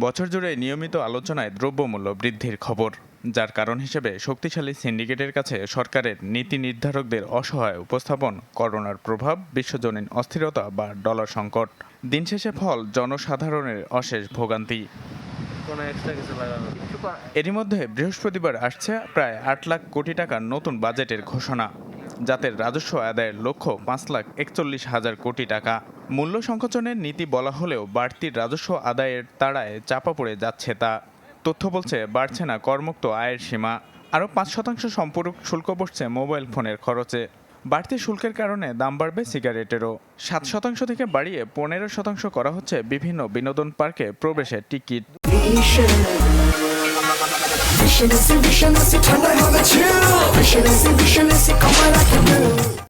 বছর জুড়ে নিয়মিত আলোচনায় দ্রব্যমূল্য বৃদ্ধির খবর, যার কারণ হিসেবে শক্তিশালী সিন্ডিকেটের কাছে সরকারের নীতি নির্ধারকদের অসহায় উপস্থাপন, করোনার প্রভাব, বিশ্বজনীন অস্থিরতা বা ডলার সংকট। দিন শেষে ফল জনসাধারণের অশেষ ভোগান্তি। এরই মধ্যে বৃহস্পতিবার আসছে প্রায় ৮ লাখ কোটি টাকার নতুন বাজেটের ঘোষণা, যাতে রাজস্ব আদায়ের লক্ষ্য ৫,৪১,০০০ কোটি টাকা। মূল্য সংকোচনের নীতি বলা হলেও বাড়তি রাজস্ব আদায়ের তাড়ায় চাপা পড়ে যাচ্ছে তা। তথ্য বলছে বাড়ছে না করমুক্ত আয়ের সীমা, আরও ৫% সম্পূরক শুল্ক বসছে মোবাইল ফোনের খরচে। বাড়তি শুল্কের কারণে দাম বাড়বে সিগারেটেরও। ৭% থেকে বাড়িয়ে ১৫% করা হচ্ছে বিভিন্ন বিনোদন পার্কে প্রবেশের টিকিট।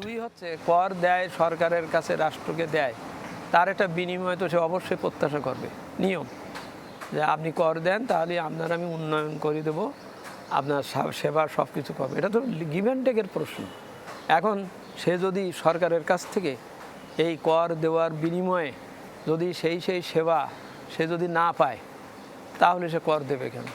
দুই হচ্ছে কর দেয় সরকারের কাছে, রাষ্ট্রকে দেয়, তার একটা বিনিময় তো সে অবশ্যই প্রত্যাশা করবে। নিয়ম যে আপনি কর দেন, তাহলে আপনার আমি উন্নয়ন করে দেবো, আপনার সেবা সব কিছু করবে। এটা তো গিভ অ্যান্ড টেকের প্রশ্ন। এখন সে যদি সরকারের কাছ থেকে এই কর দেওয়ার বিনিময়ে যদি সেই সেবা সে যদি না পায়, তাহলে সে কর দেবে কেন?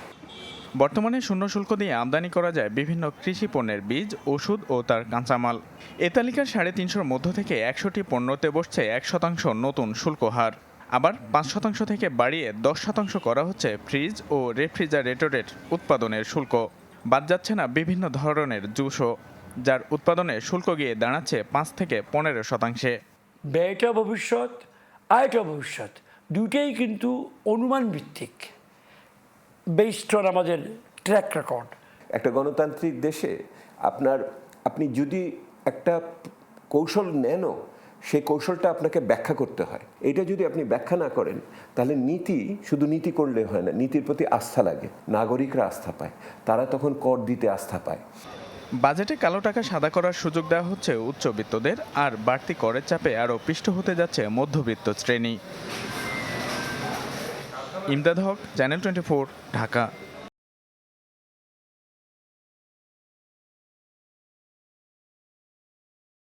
বর্তমানে শূন্য শুল্ক দিয়ে আমদানি করা যায় বিভিন্ন কৃষি পণ্যের বীজ, ওষুধ ও তার কাঁচামাল। এ তালিকার ৩৫০-র মধ্য থেকে ১০০টি পণ্যতে বসছে ১% নতুন শুল্ক হার। আবার ৫% থেকে বাড়িয়ে ১০% করা হচ্ছে ফ্রিজ ও রেফ্রিজারেটরের উৎপাদনের শুল্ক। বাদ যাচ্ছে না বিভিন্ন ধরনের জুসও, যার উৎপাদনে শুল্ক গিয়ে দাঁড়াচ্ছে ৫ থেকে ১৫%। ব্যয়টা ভবিষ্যৎ, আয়টা ভবিষ্যৎ, দুটেই কিন্তু অনুমান ভিত্তিক, বেসড অন আমাদের ট্র্যাক রেকর্ড। একটা গণতান্ত্রিক দেশে আপনি যদি একটা কৌশল নেনও, সেই কৌশলটা আপনাকে ব্যাখ্যা করতে হয়। এটা যদি আপনি ব্যাখ্যা না করেন, তাহলে শুধু নীতি করলে হয় না, নীতির প্রতি আস্থা লাগে, নাগরিকরা আস্থা পায়, তারা তখন কর দিতে আস্থা পায়। বাজেটে কালো টাকা সাদা করার সুযোগ দেওয়া হচ্ছে উচ্চবিত্তদের, আর বাড়তি করের চাপে আরও পিষ্ট হতে যাচ্ছে মধ্যবিত্ত শ্রেণী। ইমদাদ হক, চ্যানেল 24, ঢাকা।